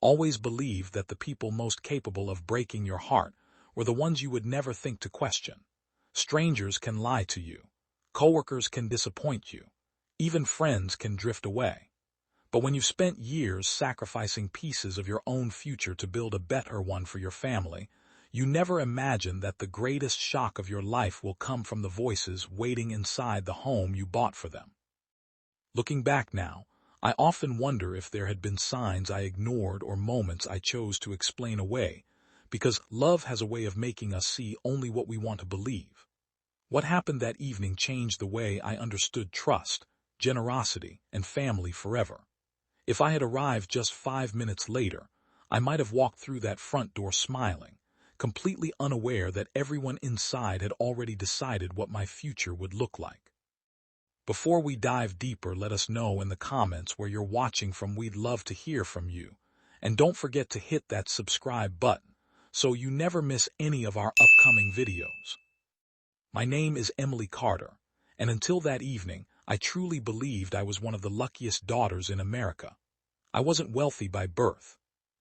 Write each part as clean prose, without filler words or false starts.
Always believed that the people most capable of breaking your heart were the ones you would never think to question. Strangers can lie to you. Coworkers can disappoint you. Even friends can drift away. But when you've spent years sacrificing pieces of your own future to build a better one for your family, you never imagine that the greatest shock of your life will come from the voices waiting inside the home you bought for them. Looking back now, I often wonder if there had been signs I ignored or moments I chose to explain away, because love has a way of making us see only what we want to believe. What happened that evening changed the way I understood trust, generosity, and family forever. If I had arrived just 5 minutes later, I might have walked through that front door smiling, completely unaware that everyone inside had already decided what my future would look like. Before we dive deeper, let us know in the comments where you're watching from. We'd love to hear from you. And don't forget to hit that subscribe button so you never miss any of our upcoming videos. My name is Emily Carter, and until that evening, I truly believed I was one of the luckiest daughters in America. I wasn't wealthy by birth.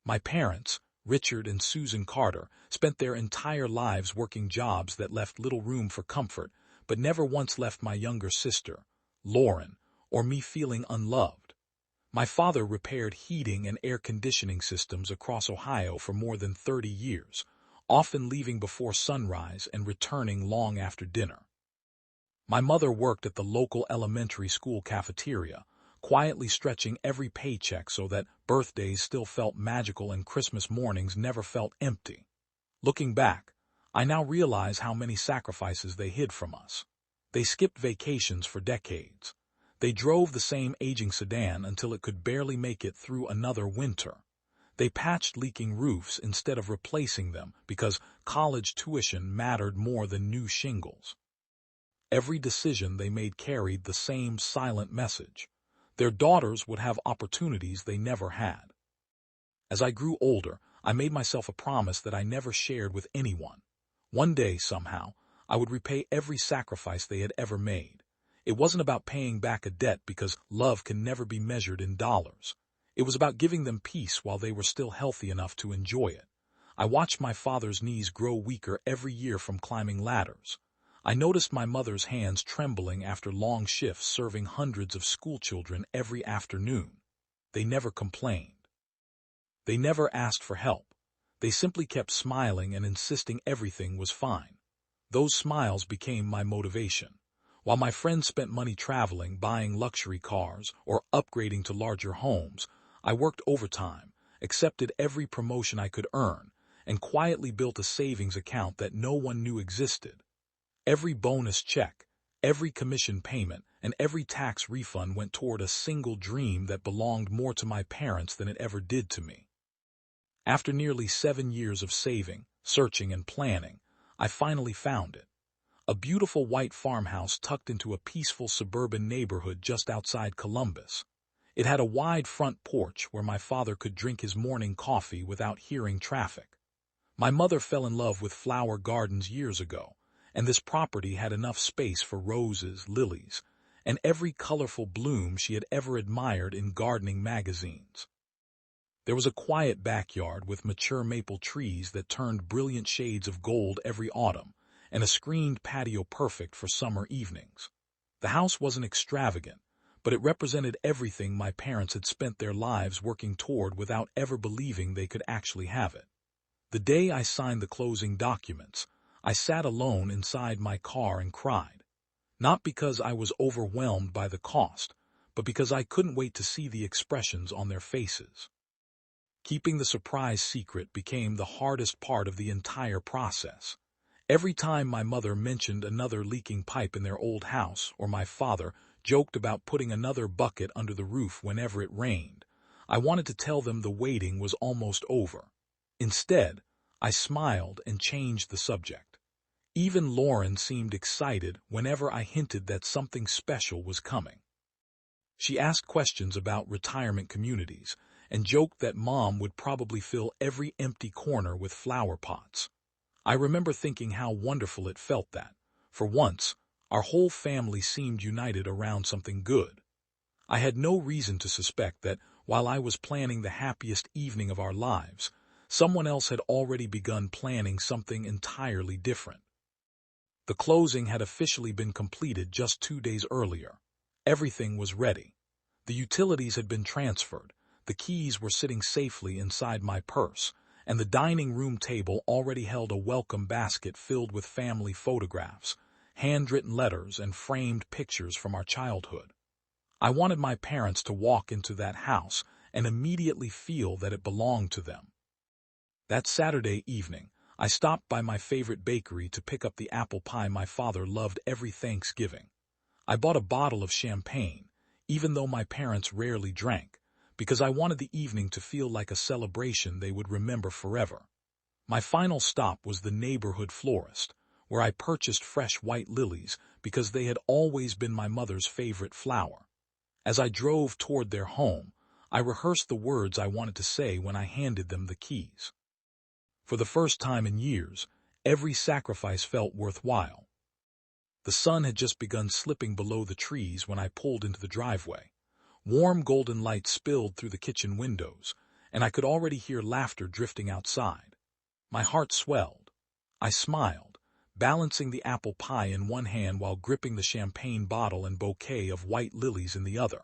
My parents, Richard and Susan Carter, spent their entire lives working jobs that left little room for comfort, but never once left my younger sister, Lauren, or me feeling unloved. My father repaired heating and air conditioning systems across Ohio for more than 30 years, often leaving before sunrise and returning long after dinner. My mother worked at the local elementary school cafeteria, quietly stretching every paycheck so that birthdays still felt magical and Christmas mornings never felt empty. Looking back, I now realize how many sacrifices they hid from us. They skipped vacations for decades. They drove the same aging sedan until it could barely make it through another winter. They patched leaking roofs instead of replacing them because college tuition mattered more than new shingles. Every decision they made carried the same silent message. Their daughters would have opportunities they never had. As I grew older, I made myself a promise that I never shared with anyone. One day, somehow, I would repay every sacrifice they had ever made. It wasn't about paying back a debt because love can never be measured in dollars. It was about giving them peace while they were still healthy enough to enjoy it. I watched my father's knees grow weaker every year from climbing ladders. I noticed my mother's hands trembling after long shifts serving hundreds of schoolchildren every afternoon. They never complained. They never asked for help. They simply kept smiling and insisting everything was fine. Those smiles became my motivation. While my friends spent money traveling, buying luxury cars, or upgrading to larger homes, I worked overtime, accepted every promotion I could earn, and quietly built a savings account that no one knew existed. Every bonus check, every commission payment, and every tax refund went toward a single dream that belonged more to my parents than it ever did to me. After nearly 7 years of saving, searching, and planning, I finally found it. A beautiful white farmhouse tucked into a peaceful suburban neighborhood just outside Columbus. It had a wide front porch where my father could drink his morning coffee without hearing traffic. My mother fell in love with flower gardens years ago, and this property had enough space for roses, lilies, and every colorful bloom she had ever admired in gardening magazines. There was a quiet backyard with mature maple trees that turned brilliant shades of gold every autumn, and a screened patio perfect for summer evenings. The house wasn't extravagant, but it represented everything my parents had spent their lives working toward without ever believing they could actually have it. The day I signed the closing documents, I sat alone inside my car and cried. Not because I was overwhelmed by the cost, but because I couldn't wait to see the expressions on their faces. Keeping the surprise secret became the hardest part of the entire process. Every time my mother mentioned another leaking pipe in their old house, or my father joked about putting another bucket under the roof whenever it rained, I wanted to tell them the waiting was almost over. Instead, I smiled and changed the subject. Even Lauren seemed excited whenever I hinted that something special was coming. She asked questions about retirement communities and joked that Mom would probably fill every empty corner with flower pots. I remember thinking how wonderful it felt that, for once, our whole family seemed united around something good. I had no reason to suspect that While I was planning the happiest evening of our lives, someone else had already begun planning something entirely different. The closing had officially been completed just 2 days earlier. Everything was ready. The utilities had been transferred, the keys were sitting safely inside my purse, and the dining room table already held a welcome basket filled with family photographs, handwritten letters, and framed pictures from our childhood. I wanted my parents to walk into that house and immediately feel that it belonged to them. That Saturday evening, I stopped by my favorite bakery to pick up the apple pie my father loved every Thanksgiving. I bought a bottle of champagne, even though my parents rarely drank, because I wanted the evening to feel like a celebration they would remember forever. My final stop was the neighborhood florist, where I purchased fresh white lilies because they had always been my mother's favorite flower. As I drove toward their home, I rehearsed the words I wanted to say when I handed them the keys. For the first time in years, every sacrifice felt worthwhile. The sun had just begun slipping below the trees when I pulled into the driveway. Warm golden light spilled through the kitchen windows, and I could already hear laughter drifting outside. My heart swelled. I smiled, balancing the apple pie in one hand while gripping the champagne bottle and bouquet of white lilies in the other.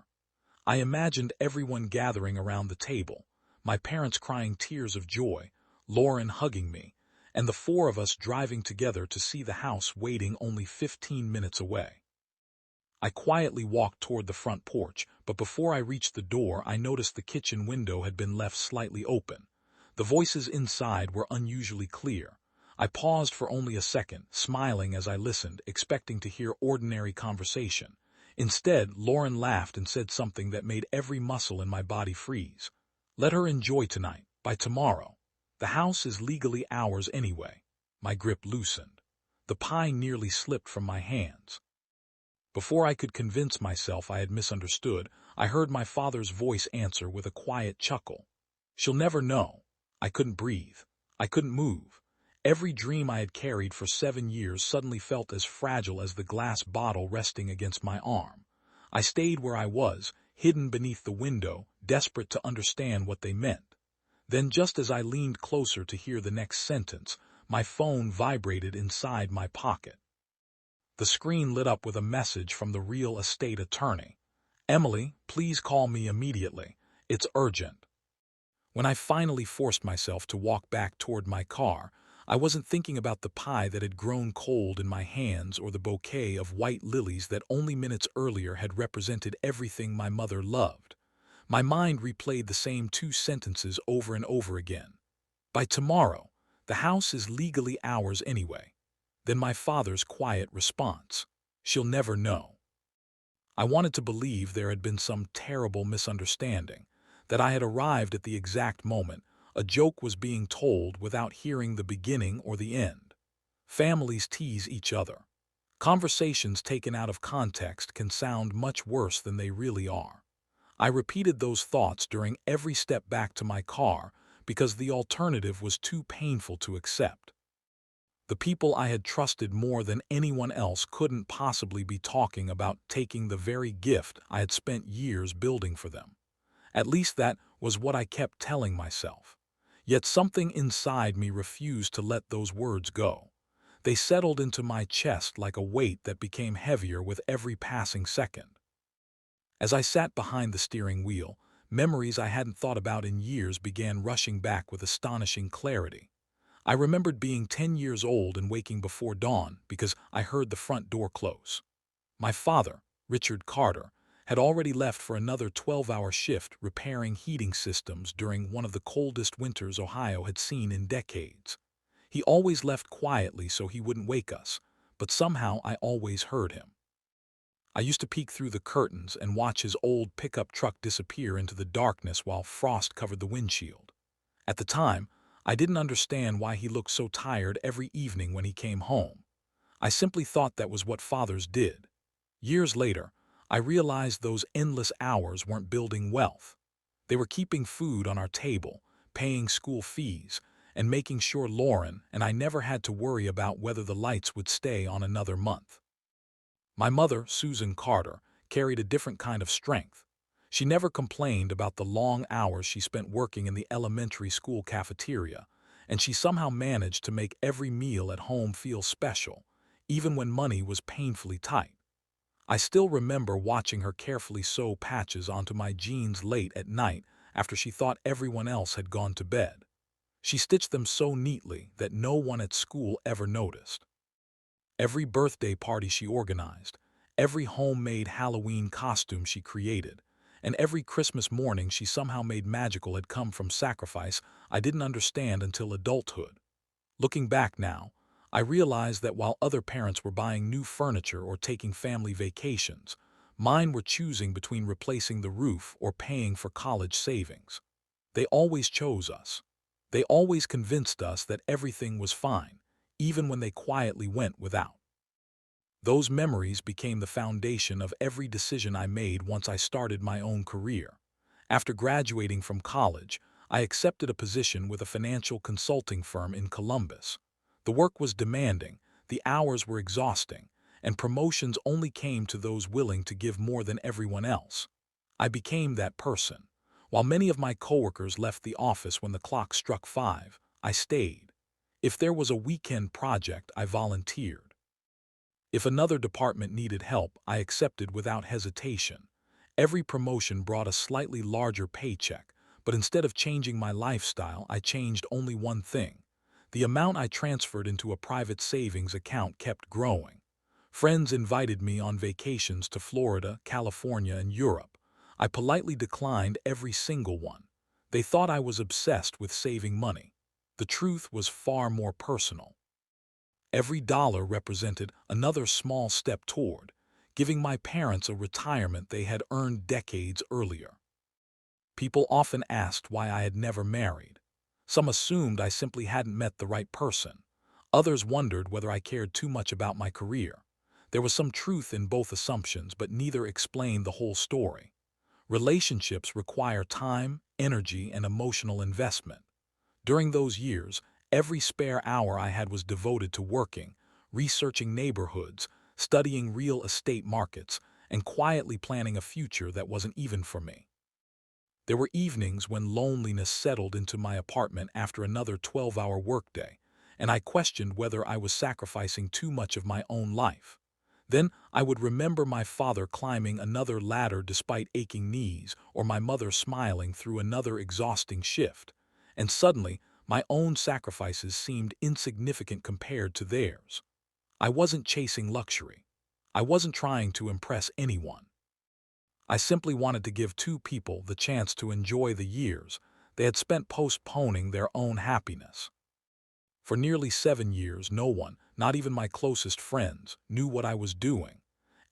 I imagined everyone gathering around the table, my parents crying tears of joy, Lauren hugging me, and the four of us driving together to see the house waiting only 15 minutes away. I quietly walked toward the front porch, but before I reached the door I noticed the kitchen window had been left slightly open. The voices inside were unusually clear. I paused for only a second, smiling as I listened, expecting to hear ordinary conversation. Instead, Lauren laughed and said something that made every muscle in my body freeze. "Let her enjoy tonight. By tomorrow. The house is legally ours anyway." My grip loosened. The pie nearly slipped from my hands. Before I could convince myself I had misunderstood, I heard my father's voice answer with a quiet chuckle. "She'll never know." I couldn't breathe. I couldn't move. Every dream I had carried for 7 years suddenly felt as fragile as the glass bottle resting against my arm. I stayed where I was, hidden beneath the window, desperate to understand what they meant. Then, just as I leaned closer to hear the next sentence, my phone vibrated inside my pocket. The screen lit up with a message from the real estate attorney. "Emily, please call me immediately. It's urgent." When I finally forced myself to walk back toward my car, I wasn't thinking about the pie that had grown cold in my hands or the bouquet of white lilies that only minutes earlier had represented everything my mother loved. My mind replayed the same 2 sentences over and over again. "By tomorrow, the house is legally ours anyway." Then my father's quiet response, "She'll never know." I wanted to believe there had been some terrible misunderstanding, that I had arrived at the exact moment a joke was being told without hearing the beginning or the end. Families tease each other. Conversations taken out of context can sound much worse than they really are. I repeated those thoughts during every step back to my car because the alternative was too painful to accept. The people I had trusted more than anyone else couldn't possibly be talking about taking the very gift I had spent years building for them. At least that was what I kept telling myself. Yet something inside me refused to let those words go. They settled into my chest like a weight that became heavier with every passing second. As I sat behind the steering wheel, memories I hadn't thought about in years began rushing back with astonishing clarity. I remembered being 10 years old and waking before dawn because I heard the front door close. My father, Richard Carter, had already left for another 12-hour shift repairing heating systems during one of the coldest winters Ohio had seen in decades. He always left quietly so he wouldn't wake us, but somehow I always heard him. I used to peek through the curtains and watch his old pickup truck disappear into the darkness while frost covered the windshield. At the time, I didn't understand why he looked so tired every evening when he came home. I simply thought that was what fathers did. Years later, I realized those endless hours weren't building wealth. They were keeping food on our table, paying school fees, and making sure Lauren and I never had to worry about whether the lights would stay on another month. My mother, Susan Carter, carried a different kind of strength. She never complained about the long hours she spent working in the elementary school cafeteria, and she somehow managed to make every meal at home feel special, even when money was painfully tight. I still remember watching her carefully sew patches onto my jeans late at night after she thought everyone else had gone to bed. She stitched them so neatly that no one at school ever noticed. Every birthday party she organized, every homemade Halloween costume she created, and every Christmas morning she somehow made magical had come from sacrifice I didn't understand until adulthood. Looking back now, I realized that while other parents were buying new furniture or taking family vacations, mine were choosing between replacing the roof or paying for college savings. They always chose us. They always convinced us that everything was fine, even when they quietly went without. Those memories became the foundation of every decision I made once I started my own career. After graduating from college, I accepted a position with a financial consulting firm in Columbus. The work was demanding, the hours were exhausting, and promotions only came to those willing to give more than everyone else. I became that person. While many of my coworkers left the office when the clock struck 5, I stayed. If there was a weekend project, I volunteered. If another department needed help, I accepted without hesitation. Every promotion brought a slightly larger paycheck, but instead of changing my lifestyle, I changed only one thing. The amount I transferred into a private savings account kept growing. Friends invited me on vacations to Florida, California, and Europe. I politely declined every single one. They thought I was obsessed with saving money. The truth was far more personal. Every dollar represented another small step toward giving my parents a retirement they had earned decades earlier. People often asked why I had never married. Some assumed I simply hadn't met the right person. Others wondered whether I cared too much about my career. There was some truth in both assumptions, but neither explained the whole story. Relationships require time, energy, and emotional investment. During those years, every spare hour I had was devoted to working, researching neighborhoods, studying real estate markets, and quietly planning a future that wasn't even for me. There were evenings when loneliness settled into my apartment after another 12-hour workday, and I questioned whether I was sacrificing too much of my own life. Then I would remember my father climbing another ladder despite aching knees, or my mother smiling through another exhausting shift. And suddenly, my own sacrifices seemed insignificant compared to theirs. I wasn't chasing luxury. I wasn't trying to impress anyone. I simply wanted to give two people the chance to enjoy the years they had spent postponing their own happiness. For nearly 7 years, no one, not even my closest friends, knew what I was doing.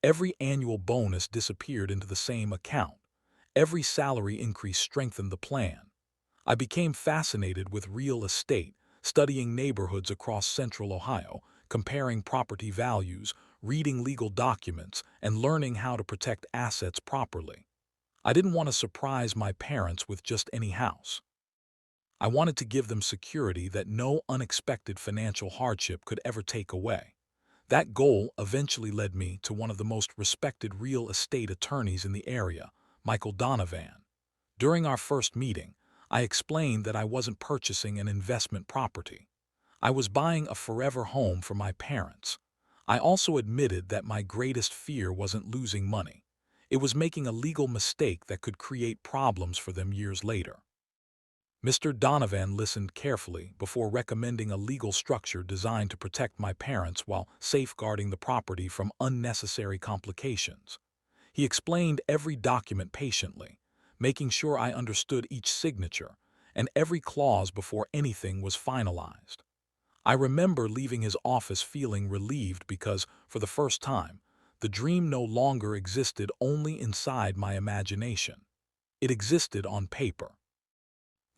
Every annual bonus disappeared into the same account. Every salary increase strengthened the plan. I became fascinated with real estate, studying neighborhoods across central Ohio, comparing property values, reading legal documents, and learning how to protect assets properly. I didn't want to surprise my parents with just any house. I wanted to give them security that no unexpected financial hardship could ever take away. That goal eventually led me to one of the most respected real estate attorneys in the area, Michael Donovan. During our first meeting, I explained that I wasn't purchasing an investment property. I was buying a forever home for my parents. I also admitted that my greatest fear wasn't losing money. It was making a legal mistake that could create problems for them years later. Mr. Donovan listened carefully before recommending a legal structure designed to protect my parents while safeguarding the property from unnecessary complications. He explained every document patiently, making sure I understood each signature and every clause before anything was finalized. I remember leaving his office feeling relieved because, for the first time, the dream no longer existed only inside my imagination. It existed on paper.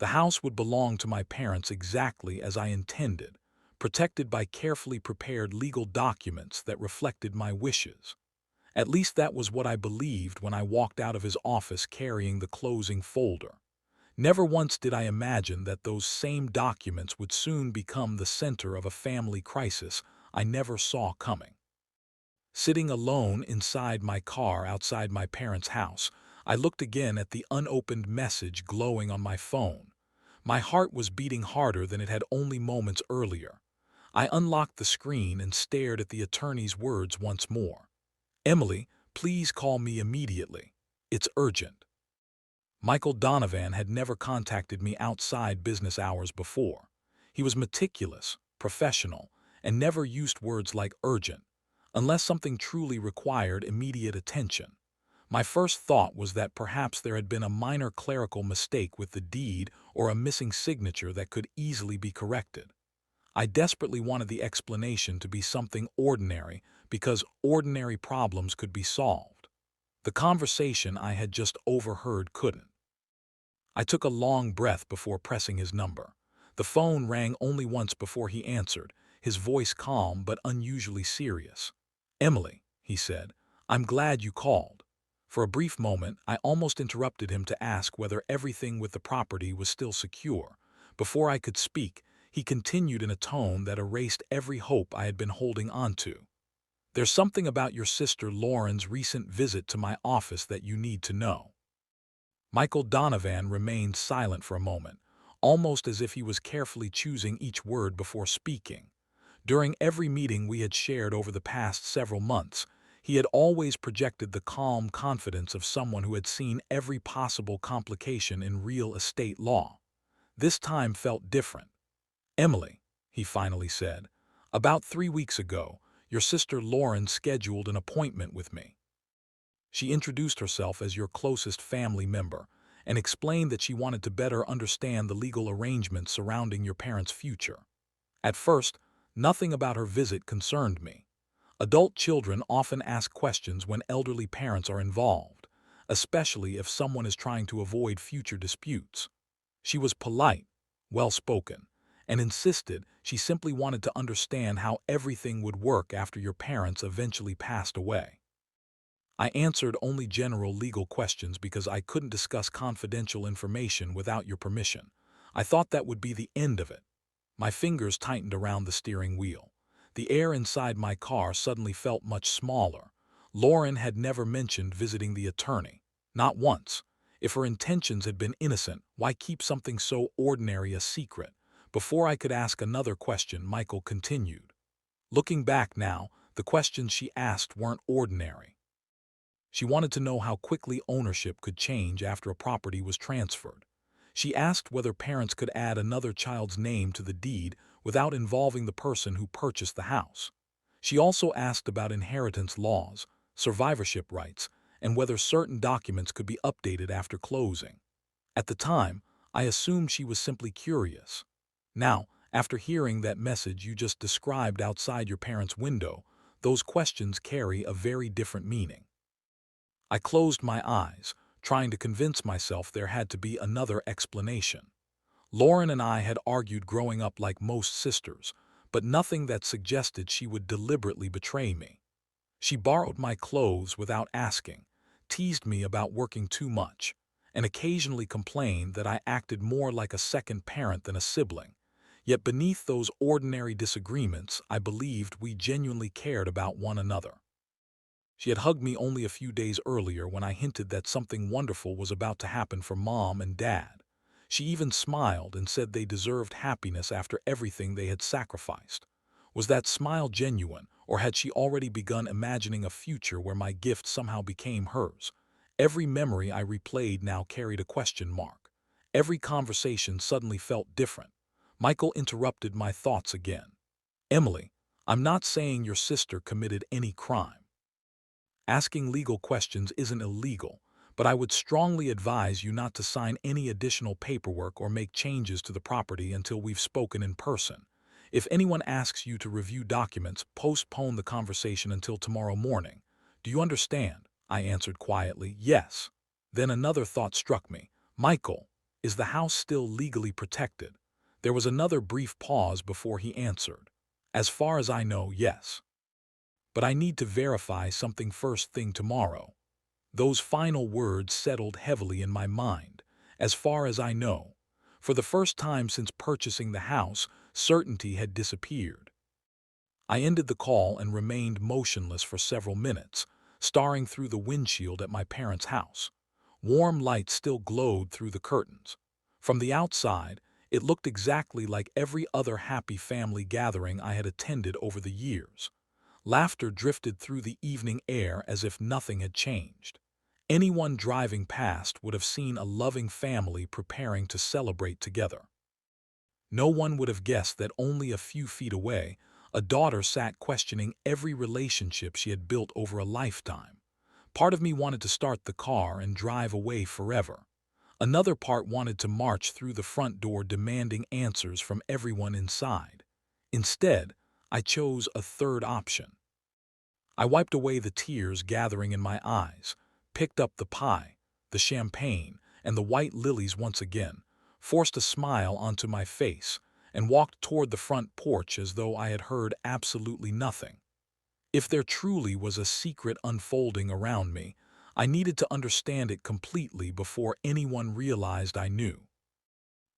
The house would belong to my parents exactly as I intended, protected by carefully prepared legal documents that reflected my wishes. At least that was what I believed when I walked out of his office carrying the closing folder. Never once did I imagine that those same documents would soon become the center of a family crisis I never saw coming. Sitting alone inside my car outside my parents' house, I looked again at the unopened message glowing on my phone. My heart was beating harder than it had only moments earlier. I unlocked the screen and stared at the attorney's words once more. "Emily, please call me immediately. It's urgent." Michael Donovan had never contacted me outside business hours before. He was meticulous, professional, and never used words like urgent, unless something truly required immediate attention. My first thought was that perhaps there had been a minor clerical mistake with the deed or a missing signature that could easily be corrected. I desperately wanted the explanation to be something ordinary because ordinary problems could be solved. The conversation I had just overheard couldn't. I took a long breath before pressing his number. The phone rang only once before he answered, his voice calm but unusually serious. "Emily," he said, "I'm glad you called." For a brief moment, I almost interrupted him to ask whether everything with the property was still secure. Before I could speak, he continued in a tone that erased every hope I had been holding onto. "There's something about your sister Lauren's recent visit to my office that you need to know." Michael Donovan remained silent for a moment, almost as if he was carefully choosing each word before speaking. During every meeting we had shared over the past several months, he had always projected the calm confidence of someone who had seen every possible complication in real estate law. This time felt different. "Emily," he finally said, "about 3 weeks ago, your sister Lauren scheduled an appointment with me. She introduced herself as your closest family member and explained that she wanted to better understand the legal arrangements surrounding your parents' future. At first, nothing about her visit concerned me. Adult children often ask questions when elderly parents are involved, especially if someone is trying to avoid future disputes. She was polite, well-spoken, and insisted she simply wanted to understand how everything would work after your parents eventually passed away. I answered only general legal questions because I couldn't discuss confidential information without your permission. I thought that would be the end of it. My fingers tightened around the steering wheel. The air inside my car suddenly felt much smaller. Lauren had never mentioned visiting the attorney. Not once. If her intentions had been innocent, why keep something so ordinary a secret? Before I could ask another question, Michael continued. Looking back now, the questions she asked weren't ordinary. She wanted to know how quickly ownership could change after a property was transferred. She asked whether parents could add another child's name to the deed without involving the person who purchased the house. She also asked about inheritance laws, survivorship rights, and whether certain documents could be updated after closing. At the time, I assumed she was simply curious. Now, after hearing that message you just described outside your parents' window, those questions carry a very different meaning. I closed my eyes, trying to convince myself there had to be another explanation. Lauren and I had argued growing up like most sisters, but nothing that suggested she would deliberately betray me. She borrowed my clothes without asking, teased me about working too much, and occasionally complained that I acted more like a second parent than a sibling. Yet beneath those ordinary disagreements, I believed we genuinely cared about one another. She had hugged me only a few days earlier when I hinted that something wonderful was about to happen for Mom and Dad. She even smiled and said they deserved happiness after everything they had sacrificed. Was that smile genuine, or had she already begun imagining a future where my gift somehow became hers? Every memory I replayed now carried a question mark. Every conversation suddenly felt different. Michael interrupted my thoughts again. "Emily, I'm not saying your sister committed any crime. Asking legal questions isn't illegal, but I would strongly advise you not to sign any additional paperwork or make changes to the property until we've spoken in person. If anyone asks you to review documents, postpone the conversation until tomorrow morning. Do you understand?" I answered quietly, "Yes." Then another thought struck me. "Michael, is the house still legally protected?" There was another brief pause before he answered. "As far as I know, yes. But I need to verify something first thing tomorrow." Those final words settled heavily in my mind. As far as I know. For the first time since purchasing the house, certainty had disappeared. I ended the call and remained motionless for several minutes, staring through the windshield at my parents' house. Warm light still glowed through the curtains. From the outside, it looked exactly like every other happy family gathering I had attended over the years. Laughter drifted through the evening air as if nothing had changed. Anyone driving past would have seen a loving family preparing to celebrate together. No one would have guessed that only a few feet away, a daughter sat questioning every relationship she had built over a lifetime. Part of me wanted to start the car and drive away forever. Another part wanted to march through the front door demanding answers from everyone inside. Instead, I chose a third option. I wiped away the tears gathering in my eyes, picked up the pie, the champagne, and the white lilies once again, forced a smile onto my face, and walked toward the front porch as though I had heard absolutely nothing. If there truly was a secret unfolding around me, I needed to understand it completely before anyone realized I knew.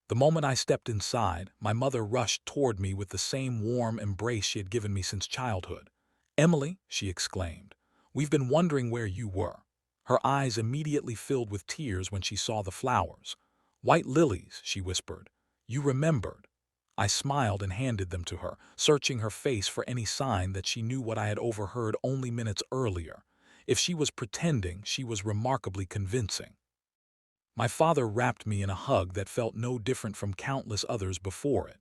The moment I stepped inside, my mother rushed toward me with the same warm embrace she had given me since childhood. "Emily," she exclaimed, "we've been wondering where you were." Her eyes immediately filled with tears when she saw the flowers. "White lilies," she whispered. "You remembered." I smiled and handed them to her, searching her face for any sign that she knew what I had overheard only minutes earlier. If she was pretending, she was remarkably convincing. My father wrapped me in a hug that felt no different from countless others before it.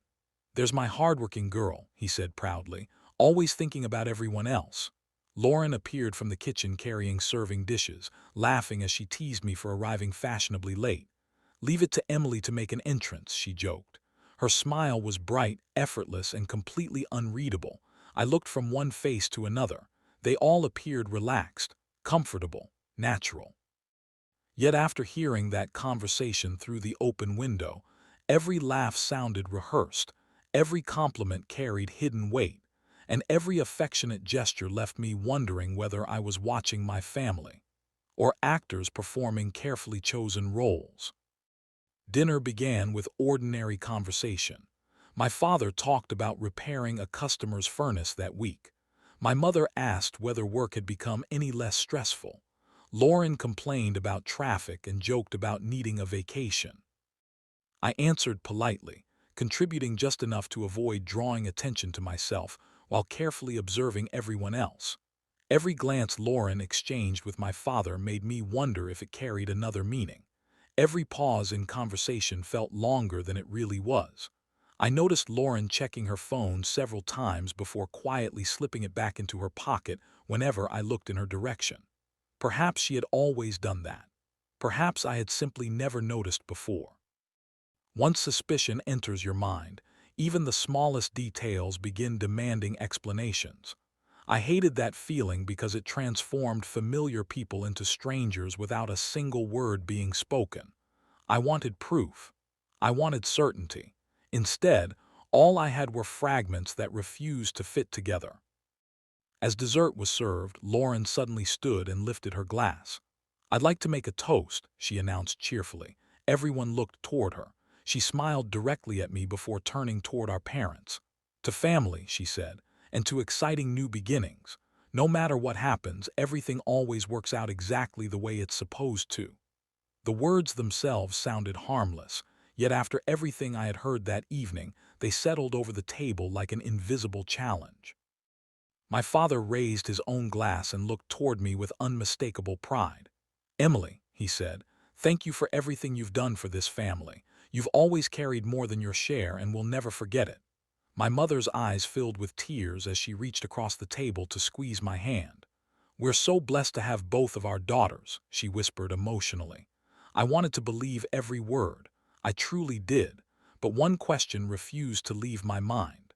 "There's my hardworking girl," he said proudly, "always thinking about everyone else." Lauren appeared from the kitchen carrying serving dishes, laughing as she teased me for arriving fashionably late. "Leave it to Emily to make an entrance," she joked. Her smile was bright, effortless, and completely unreadable. I looked from one face to another. They all appeared relaxed, comfortable, natural. Yet after hearing that conversation through the open window, every laugh sounded rehearsed, every compliment carried hidden weight, and every affectionate gesture left me wondering whether I was watching my family or actors performing carefully chosen roles. Dinner began with ordinary conversation. My father talked about repairing a customer's furnace that week. My mother asked whether work had become any less stressful. Lauren complained about traffic and joked about needing a vacation. I answered politely, contributing just enough to avoid drawing attention to myself while carefully observing everyone else. Every glance Lauren exchanged with my father made me wonder if it carried another meaning. Every pause in conversation felt longer than it really was. I noticed Lauren checking her phone several times before quietly slipping it back into her pocket whenever I looked in her direction. Perhaps she had always done that. Perhaps I had simply never noticed before. Once suspicion enters your mind, even the smallest details begin demanding explanations. I hated that feeling because it transformed familiar people into strangers without a single word being spoken. I wanted proof. I wanted certainty. Instead, all I had were fragments that refused to fit together. As dessert was served, Lauren suddenly stood and lifted her glass. "I'd like to make a toast," she announced cheerfully. Everyone looked toward her. She smiled directly at me before turning toward our parents. "To family," she said, "and to exciting new beginnings. No matter what happens, everything always works out exactly the way it's supposed to." The words themselves sounded harmless, yet after everything I had heard that evening, they settled over the table like an invisible challenge. My father raised his own glass and looked toward me with unmistakable pride. "Emily," he said, "thank you for everything you've done for this family. You've always carried more than your share and we'll never forget it." My mother's eyes filled with tears as she reached across the table to squeeze my hand. "We're so blessed to have both of our daughters," she whispered emotionally. I wanted to believe every word. I truly did, but one question refused to leave my mind.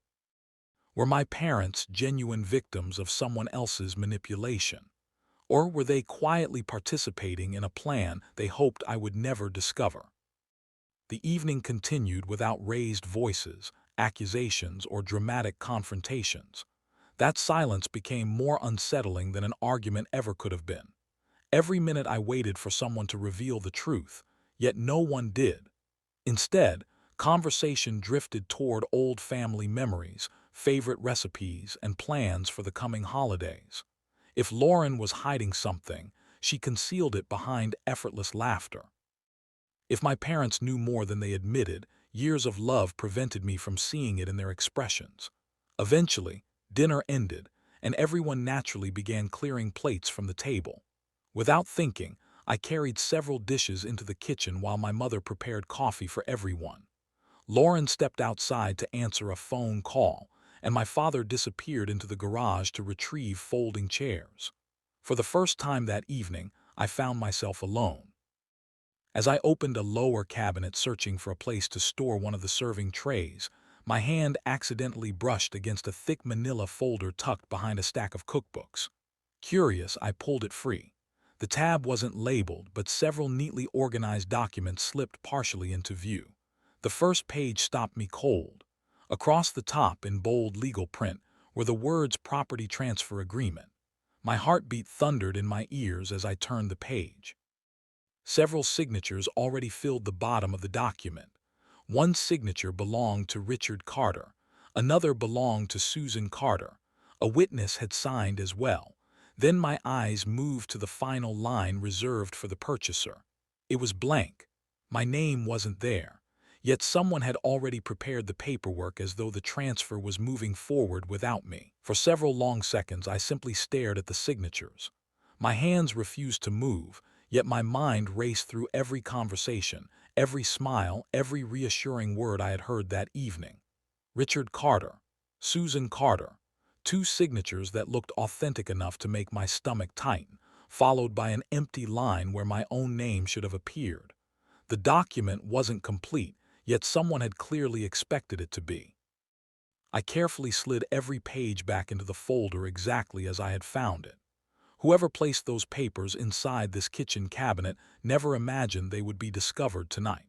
Were my parents genuine victims of someone else's manipulation? Or were they quietly participating in a plan they hoped I would never discover? The evening continued without raised voices, accusations, or dramatic confrontations. That silence became more unsettling than an argument ever could have been. Every minute I waited for someone to reveal the truth, yet no one did. Instead, conversation drifted toward old family memories, favorite recipes, and plans for the coming holidays. If Lauren was hiding something, she concealed it behind effortless laughter. If my parents knew more than they admitted, years of love prevented me from seeing it in their expressions. Eventually, dinner ended, and everyone naturally began clearing plates from the table. Without thinking, I carried several dishes into the kitchen while my mother prepared coffee for everyone. Lauren stepped outside to answer a phone call, and my father disappeared into the garage to retrieve folding chairs. For the first time that evening, I found myself alone. As I opened a lower cabinet searching for a place to store one of the serving trays, my hand accidentally brushed against a thick manila folder tucked behind a stack of cookbooks. Curious, I pulled it free. The tab wasn't labeled, but several neatly organized documents slipped partially into view. The first page stopped me cold. Across the top, in bold legal print, were the words "Property Transfer Agreement." My heartbeat thundered in my ears as I turned the page. Several signatures already filled the bottom of the document. One signature belonged to Richard Carter. Another belonged to Susan Carter. A witness had signed as well. Then my eyes moved to the final line reserved for the purchaser. It was blank. My name wasn't there. Yet someone had already prepared the paperwork as though the transfer was moving forward without me. For several long seconds, I simply stared at the signatures. My hands refused to move, yet my mind raced through every conversation, every smile, every reassuring word I had heard that evening. Richard Carter, Susan Carter, two signatures that looked authentic enough to make my stomach tighten, followed by an empty line where my own name should have appeared. The document wasn't complete, yet someone had clearly expected it to be. I carefully slid every page back into the folder exactly as I had found it. Whoever placed those papers inside this kitchen cabinet never imagined they would be discovered tonight.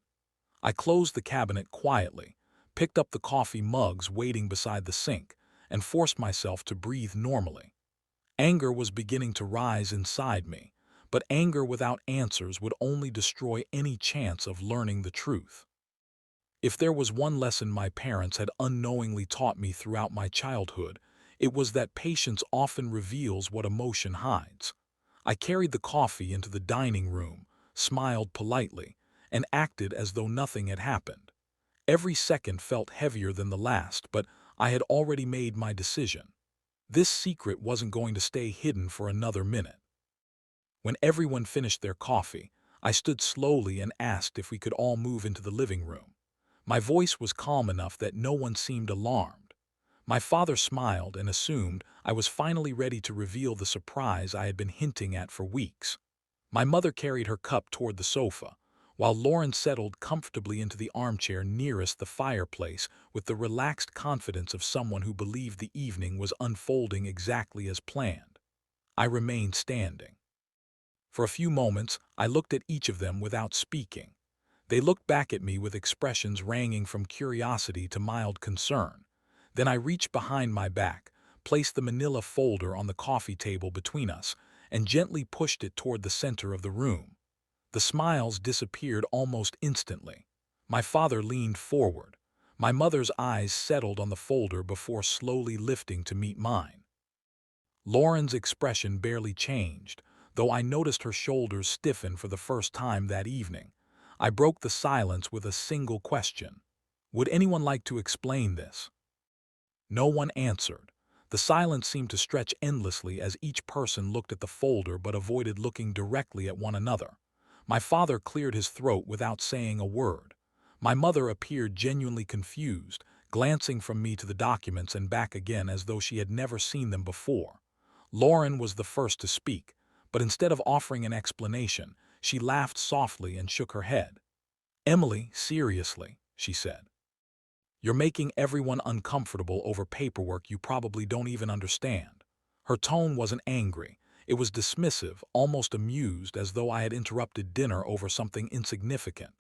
I closed the cabinet quietly, picked up the coffee mugs waiting beside the sink, and forced myself to breathe normally. Anger was beginning to rise inside me, but anger without answers would only destroy any chance of learning the truth. If there was one lesson my parents had unknowingly taught me throughout my childhood, it was that patience often reveals what emotion hides. I carried the coffee into the dining room, smiled politely, and acted as though nothing had happened. Every second felt heavier than the last, but I had already made my decision. This secret wasn't going to stay hidden for another minute. When everyone finished their coffee, I stood slowly and asked if we could all move into the living room. My voice was calm enough that no one seemed alarmed. My father smiled and assumed I was finally ready to reveal the surprise I had been hinting at for weeks. My mother carried her cup toward the sofa, while Lauren settled comfortably into the armchair nearest the fireplace with the relaxed confidence of someone who believed the evening was unfolding exactly as planned. I remained standing. For a few moments, I looked at each of them without speaking. They looked back at me with expressions ranging from curiosity to mild concern. Then I reached behind my back, placed the manila folder on the coffee table between us, and gently pushed it toward the center of the room. The smiles disappeared almost instantly. My father leaned forward. My mother's eyes settled on the folder before slowly lifting to meet mine. Lauren's expression barely changed, though I noticed her shoulders stiffen for the first time that evening. I broke the silence with a single question. Would anyone like to explain this? No one answered. The silence seemed to stretch endlessly as each person looked at the folder but avoided looking directly at one another. My father cleared his throat without saying a word. My mother appeared genuinely confused, glancing from me to the documents and back again as though she had never seen them before. Lauren was the first to speak, but instead of offering an explanation, she laughed softly and shook her head. "Emily, seriously," she said. "You're making everyone uncomfortable over paperwork you probably don't even understand." Her tone wasn't angry. It was dismissive, almost amused, as though I had interrupted dinner over something insignificant.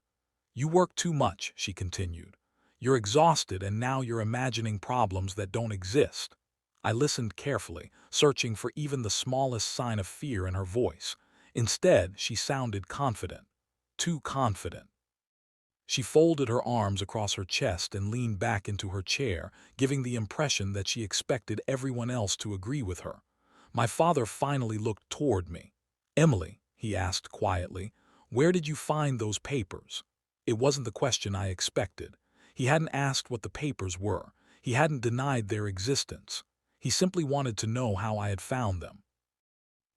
"You work too much," she continued. "You're exhausted and now you're imagining problems that don't exist." I listened carefully, searching for even the smallest sign of fear in her voice. Instead, she sounded confident. Too confident. She folded her arms across her chest and leaned back into her chair, giving the impression that she expected everyone else to agree with her. My father finally looked toward me. "Emily, he asked quietly. "Where did you find those papers?" It wasn't the question I expected. He hadn't asked what the papers were. He hadn't denied their existence. He simply wanted to know how I had found them.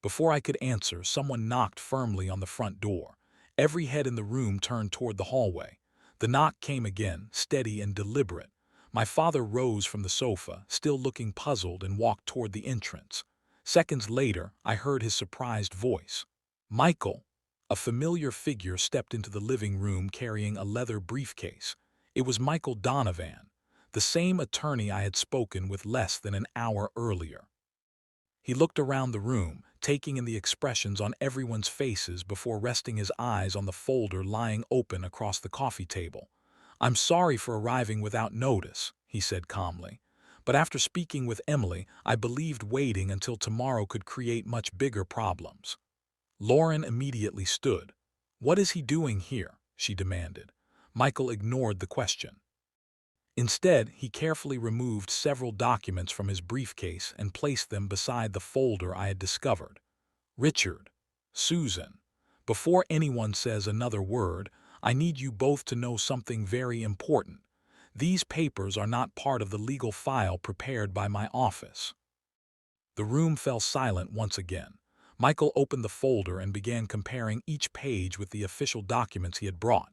Before I could answer, someone knocked firmly on the front door. Every head in the room turned toward the hallway. The knock came again, steady and deliberate. My father rose from the sofa, still looking puzzled, and walked toward the entrance. Seconds later, I heard his surprised voice. "Michael!" A familiar figure stepped into the living room carrying a leather briefcase. It was Michael Donovan, the same attorney I had spoken with less than an hour earlier. He looked around the room, taking in the expressions on everyone's faces before resting his eyes on the folder lying open across the coffee table. "I'm sorry for arriving without notice," he said calmly. "But after speaking with Emily, I believed waiting until tomorrow could create much bigger problems." Lauren immediately stood. "What is he doing here?" she demanded. Michael ignored the question. Instead, he carefully removed several documents from his briefcase and placed them beside the folder I had discovered. "Richard, Susan, before anyone says another word, I need you both to know something very important. These papers are not part of the legal file prepared by my office." The room fell silent once again. Michael opened the folder and began comparing each page with the official documents he had brought.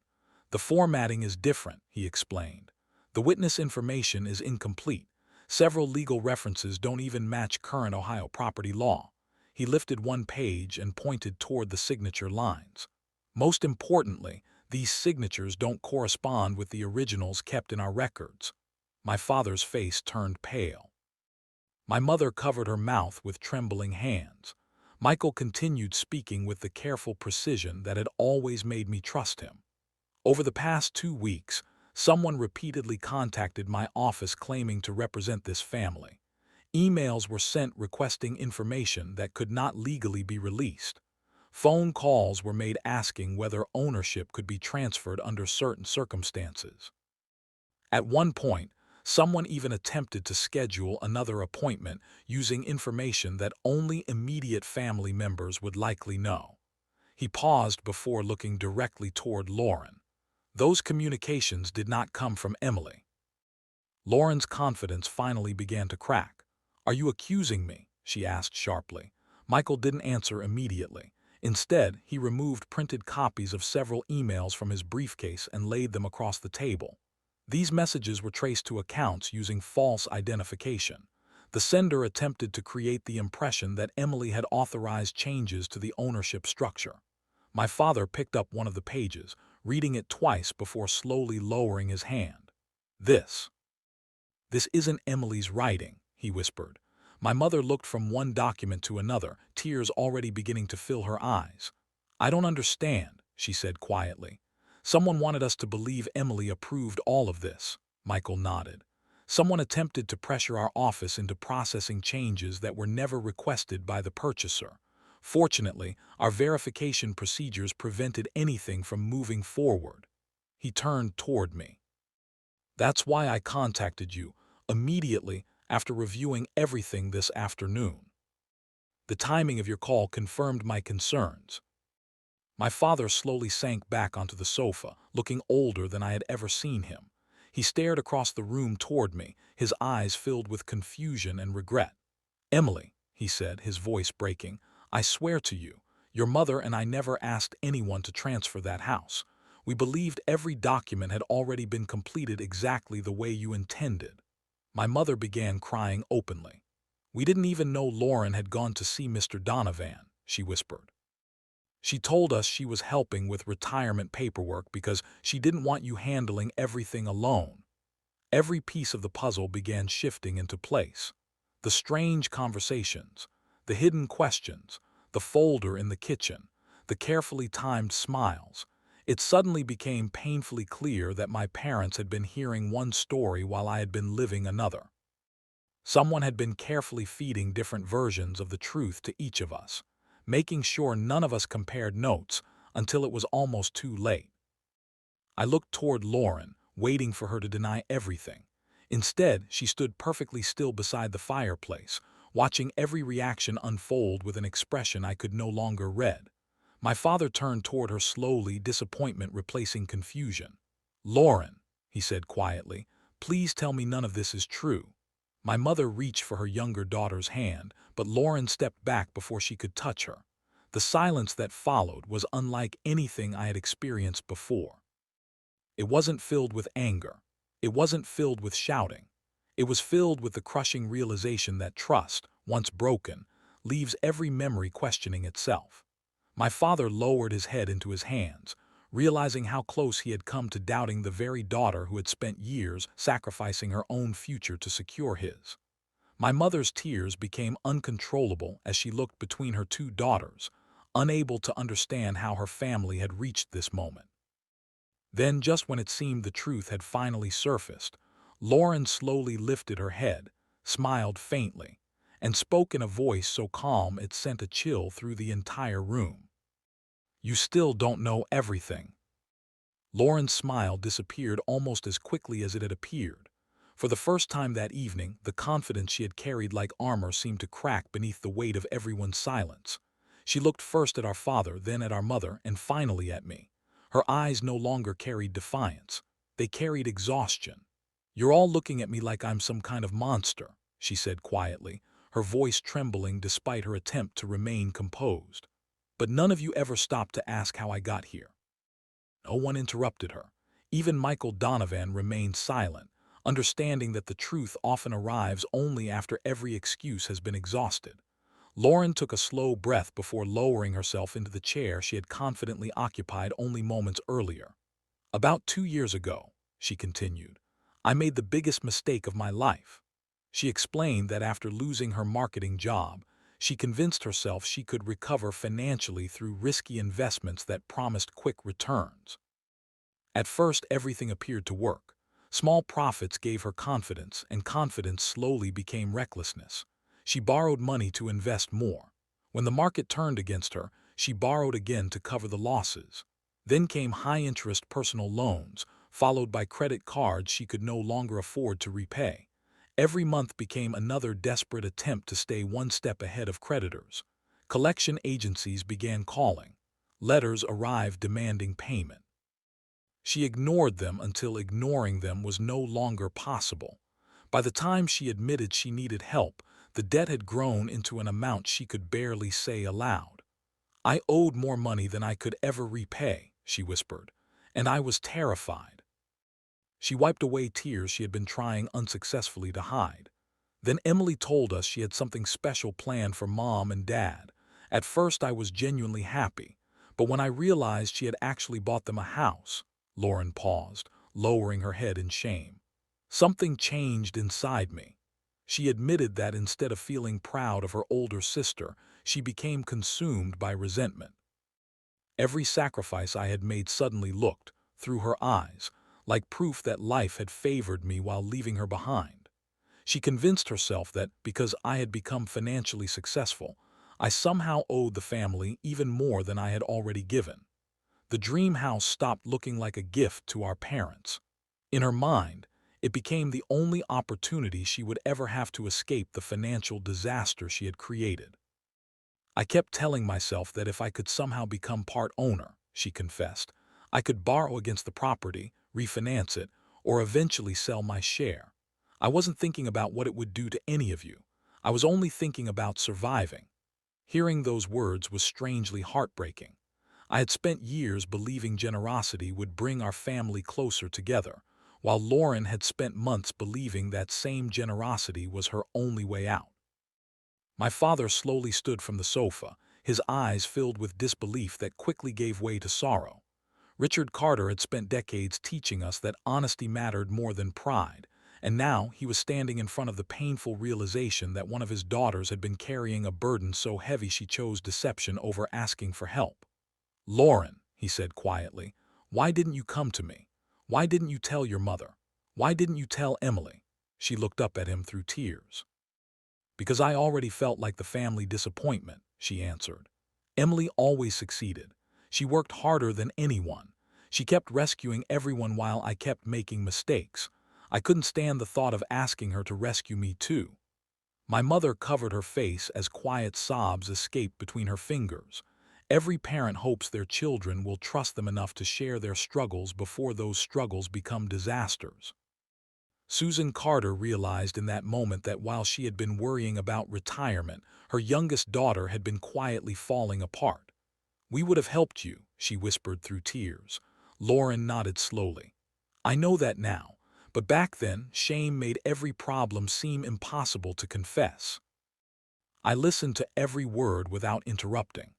"The formatting is different," he explained. "The witness information is incomplete. Several legal references don't even match current Ohio property law." He lifted one page and pointed toward the signature lines. "Most importantly, these signatures don't correspond with the originals kept in our records." My father's face turned pale. My mother covered her mouth with trembling hands. Michael continued speaking with the careful precision that had always made me trust him. "Over the past 2 weeks, someone repeatedly contacted my office claiming to represent this family. Emails were sent requesting information that could not legally be released. Phone calls were made asking whether ownership could be transferred under certain circumstances. At one point, someone even attempted to schedule another appointment using information that only immediate family members would likely know." He paused before looking directly toward Lauren. "Those communications did not come from Emily." Lauren's confidence finally began to crack. "Are you accusing me?" she asked sharply. Michael didn't answer immediately. Instead, he removed printed copies of several emails from his briefcase and laid them across the table. These messages were traced to accounts using false identification. The sender attempted to create the impression that Emily had authorized changes to the ownership structure. My father picked up one of the pages, reading it twice before slowly lowering his hand. This isn't Emily's writing," he whispered. My mother looked from one document to another, tears already beginning to fill her eyes. "I don't understand," she said quietly. "Someone wanted us to believe Emily approved all of this." Michael nodded. "Someone attempted to pressure our office into processing changes that were never requested by the purchaser. Fortunately, our verification procedures prevented anything from moving forward." He turned toward me. "That's why I contacted you immediately after reviewing everything this afternoon. The timing of your call confirmed my concerns." My father slowly sank back onto the sofa, looking older than I had ever seen him. He stared across the room toward me, his eyes filled with confusion and regret. "Emily," he said, his voice breaking, "I swear to you, your mother and I never asked anyone to transfer that house. We believed every document had already been completed exactly the way you intended." My mother began crying openly. "We didn't even know Lauren had gone to see Mr. Donovan," she whispered. "She told us she was helping with retirement paperwork because she didn't want you handling everything alone." Every piece of the puzzle began shifting into place. The strange conversations, the hidden questions, the folder in the kitchen, the carefully timed smiles. It suddenly became painfully clear that my parents had been hearing one story while I had been living another. Someone had been carefully feeding different versions of the truth to each of us, making sure none of us compared notes until it was almost too late. I looked toward Lauren, waiting for her to deny everything. Instead, she stood perfectly still beside the fireplace, watching every reaction unfold with an expression I could no longer read. My father turned toward her slowly, disappointment replacing confusion. "Lauren," he said quietly, "please tell me none of this is true." My mother reached for her younger daughter's hand, but Lauren stepped back before she could touch her. The silence that followed was unlike anything I had experienced before. It wasn't filled with anger. It wasn't filled with shouting. It was filled with the crushing realization that trust, once broken, leaves every memory questioning itself. My father lowered his head into his hands, realizing how close he had come to doubting the very daughter who had spent years sacrificing her own future to secure his. My mother's tears became uncontrollable as she looked between her two daughters, unable to understand how her family had reached this moment. Then, just when it seemed the truth had finally surfaced, Lauren slowly lifted her head, smiled faintly, and spoke in a voice so calm it sent a chill through the entire room. "You still don't know everything." Lauren's smile disappeared almost as quickly as it had appeared. For the first time that evening, the confidence she had carried like armor seemed to crack beneath the weight of everyone's silence. She looked first at our father, then at our mother, and finally at me. Her eyes no longer carried defiance. They carried exhaustion. "You're all looking at me like I'm some kind of monster," she said quietly, her voice trembling despite her attempt to remain composed. "But none of you ever stopped to ask how I got here." No one interrupted her. Even Michael Donovan remained silent, understanding that the truth often arrives only after every excuse has been exhausted. Lauren took a slow breath before lowering herself into the chair she had confidently occupied only moments earlier. "About 2 years ago," she continued, "I made the biggest mistake of my life." She explained that after losing her marketing job, she convinced herself she could recover financially through risky investments that promised quick returns. At first, everything appeared to work. Small profits gave her confidence, and confidence slowly became recklessness. She borrowed money to invest more. When the market turned against her, she borrowed again to cover the losses. Then came high-interest personal loans, followed by credit cards she could no longer afford to repay. Every month became another desperate attempt to stay one step ahead of creditors. Collection agencies began calling. Letters arrived demanding payment. She ignored them until ignoring them was no longer possible. By the time she admitted she needed help, the debt had grown into an amount she could barely say aloud. "I owed more money than I could ever repay," she whispered, "and I was terrified." She wiped away tears she had been trying unsuccessfully to hide. Then Emily told us she had something special planned for Mom and Dad. At first I was genuinely happy, but when I realized she had actually bought them a house, Lauren paused, lowering her head in shame. Something changed inside me. She admitted that instead of feeling proud of her older sister, she became consumed by resentment. Every sacrifice I had made suddenly looked, through her eyes, like proof that life had favored me while leaving her behind. She convinced herself that, because I had become financially successful, I somehow owed the family even more than I had already given. The dream house stopped looking like a gift to our parents. In her mind, it became the only opportunity she would ever have to escape the financial disaster she had created. "I kept telling myself that if I could somehow become part owner," she confessed, "I could borrow against the property, refinance it, or eventually sell my share. I wasn't thinking about what it would do to any of you. I was only thinking about surviving." Hearing those words was strangely heartbreaking. I had spent years believing generosity would bring our family closer together, while Lauren had spent months believing that same generosity was her only way out. My father slowly stood from the sofa, his eyes filled with disbelief that quickly gave way to sorrow. Richard Carter had spent decades teaching us that honesty mattered more than pride, and now he was standing in front of the painful realization that one of his daughters had been carrying a burden so heavy she chose deception over asking for help. "Lauren," he said quietly, "why didn't you come to me? Why didn't you tell your mother? Why didn't you tell Emily?" She looked up at him through tears. "Because I already felt like the family disappointment," she answered. "Emily always succeeded. She worked harder than anyone. She kept rescuing everyone while I kept making mistakes. I couldn't stand the thought of asking her to rescue me too." My mother covered her face as quiet sobs escaped between her fingers. Every parent hopes their children will trust them enough to share their struggles before those struggles become disasters. Susan Carter realized in that moment that while she had been worrying about retirement, her youngest daughter had been quietly falling apart. "We would have helped you," she whispered through tears. Lauren nodded slowly. "I know that now, but back then, shame made every problem seem impossible to confess." I listened to every word without interrupting.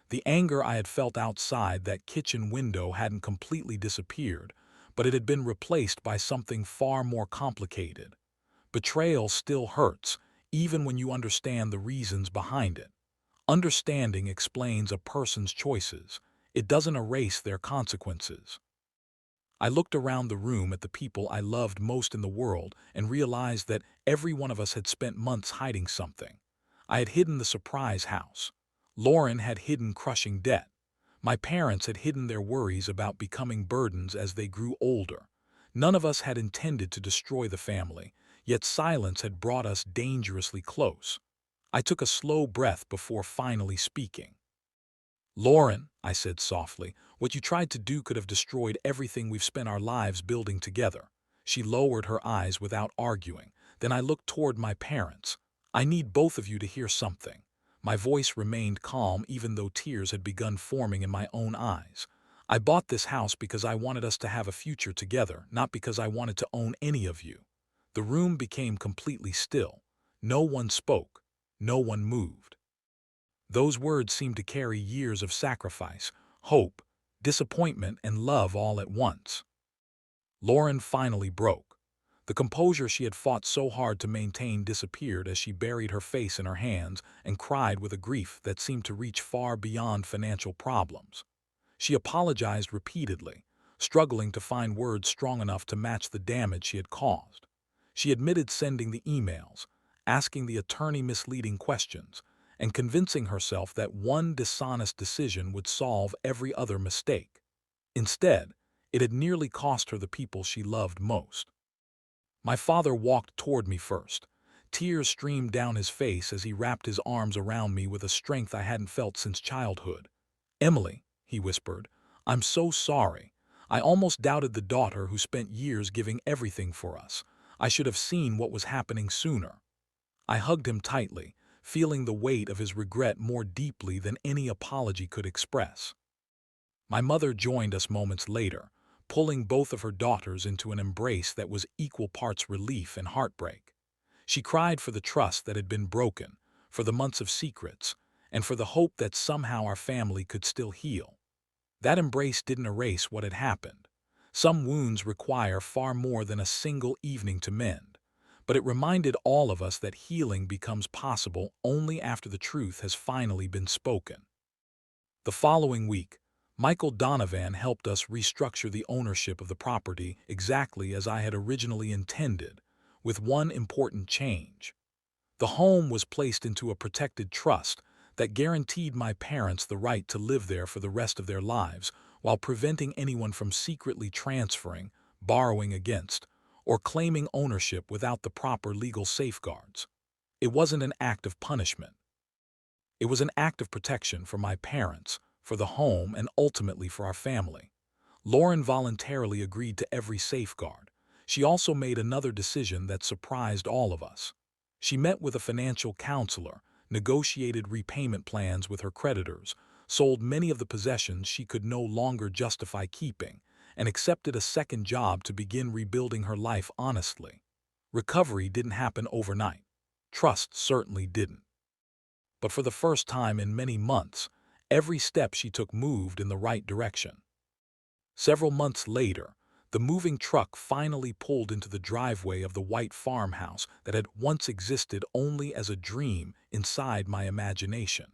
The anger I had felt outside that kitchen window hadn't completely disappeared, but it had been replaced by something far more complicated. Betrayal still hurts, even when you understand the reasons behind it. Understanding explains a person's choices. It doesn't erase their consequences. I looked around the room at the people I loved most in the world and realized that every one of us had spent months hiding something. I had hidden the surprise house. Lauren had hidden crushing debt. My parents had hidden their worries about becoming burdens as they grew older. None of us had intended to destroy the family, yet silence had brought us dangerously close. I took a slow breath before finally speaking. "Lauren," I said softly, "what you tried to do could have destroyed everything we've spent our lives building together." She lowered her eyes without arguing. Then I looked toward my parents. "I need both of you to hear something." My voice remained calm even though tears had begun forming in my own eyes. "I bought this house because I wanted us to have a future together, not because I wanted to own any of you." The room became completely still. No one spoke. No one moved. Those words seemed to carry years of sacrifice, hope, disappointment, and love all at once. Lauren finally broke. The composure she had fought so hard to maintain disappeared as she buried her face in her hands and cried with a grief that seemed to reach far beyond financial problems. She apologized repeatedly, struggling to find words strong enough to match the damage she had caused. She admitted sending the emails, asking the attorney misleading questions, and convincing herself that one dishonest decision would solve every other mistake. Instead, it had nearly cost her the people she loved most. My father walked toward me first. Tears streamed down his face as he wrapped his arms around me with a strength I hadn't felt since childhood. "Emily," he whispered, "I'm so sorry. I almost doubted the daughter who spent years giving everything for us. I should have seen what was happening sooner." I hugged him tightly, feeling the weight of his regret more deeply than any apology could express. My mother joined us moments later, pulling both of her daughters into an embrace that was equal parts relief and heartbreak. She cried for the trust that had been broken, for the months of secrets, and for the hope that somehow our family could still heal. That embrace didn't erase what had happened. Some wounds require far more than a single evening to mend, but it reminded all of us that healing becomes possible only after the truth has finally been spoken. The following week, Michael Donovan helped us restructure the ownership of the property exactly as I had originally intended, with one important change. The home was placed into a protected trust that guaranteed my parents the right to live there for the rest of their lives while preventing anyone from secretly transferring, borrowing against, or claiming ownership without the proper legal safeguards. It wasn't an act of punishment. It was an act of protection for my parents, for the home, and ultimately for our family. Lauren voluntarily agreed to every safeguard. She also made another decision that surprised all of us. She met with a financial counselor, negotiated repayment plans with her creditors, sold many of the possessions she could no longer justify keeping, and accepted a second job to begin rebuilding her life honestly. Recovery didn't happen overnight. Trust certainly didn't. But for the first time in many months, every step she took moved in the right direction. Several months later, the moving truck finally pulled into the driveway of the white farmhouse that had once existed only as a dream inside my imagination.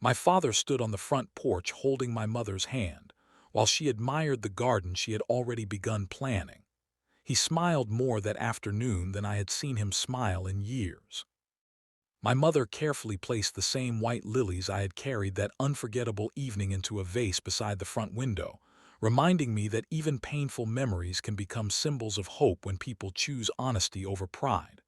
My father stood on the front porch holding my mother's hand, while she admired the garden she had already begun planning. He smiled more that afternoon than I had seen him smile in years. My mother carefully placed the same white lilies I had carried that unforgettable evening into a vase beside the front window, reminding me that even painful memories can become symbols of hope when people choose honesty over pride.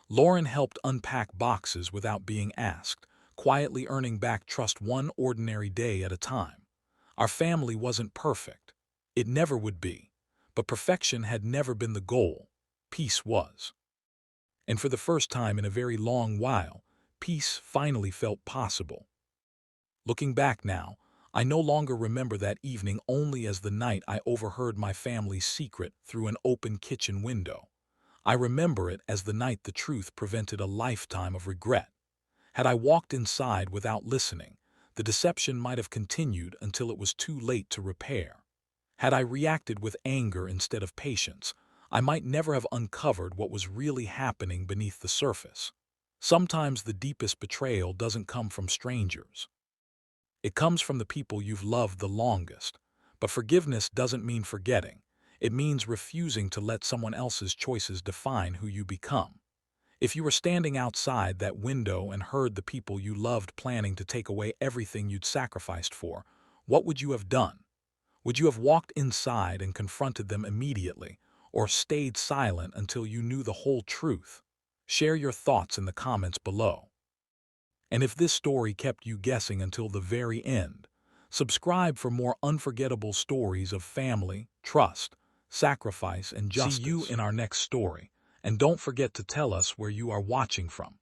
Lauren helped unpack boxes without being asked, quietly earning back trust one ordinary day at a time. Our family wasn't perfect. It never would be. But perfection had never been the goal. Peace was. And for the first time in a very long while, peace finally felt possible. Looking back now, I no longer remember that evening only as the night I overheard my family's secret through an open kitchen window. I remember it as the night the truth prevented a lifetime of regret. Had I walked inside without listening, the deception might have continued until it was too late to repair. Had I reacted with anger instead of patience, I might never have uncovered what was really happening beneath the surface. Sometimes the deepest betrayal doesn't come from strangers. It comes from the people you've loved the longest. But forgiveness doesn't mean forgetting. It means refusing to let someone else's choices define who you become. If you were standing outside that window and heard the people you loved planning to take away everything you'd sacrificed for, what would you have done? Would you have walked inside and confronted them immediately, or stayed silent until you knew the whole truth? Share your thoughts in the comments below. And if this story kept you guessing until the very end, subscribe for more unforgettable stories of family, trust, sacrifice, and justice. See you in our next story. And don't forget to tell us where you are watching from.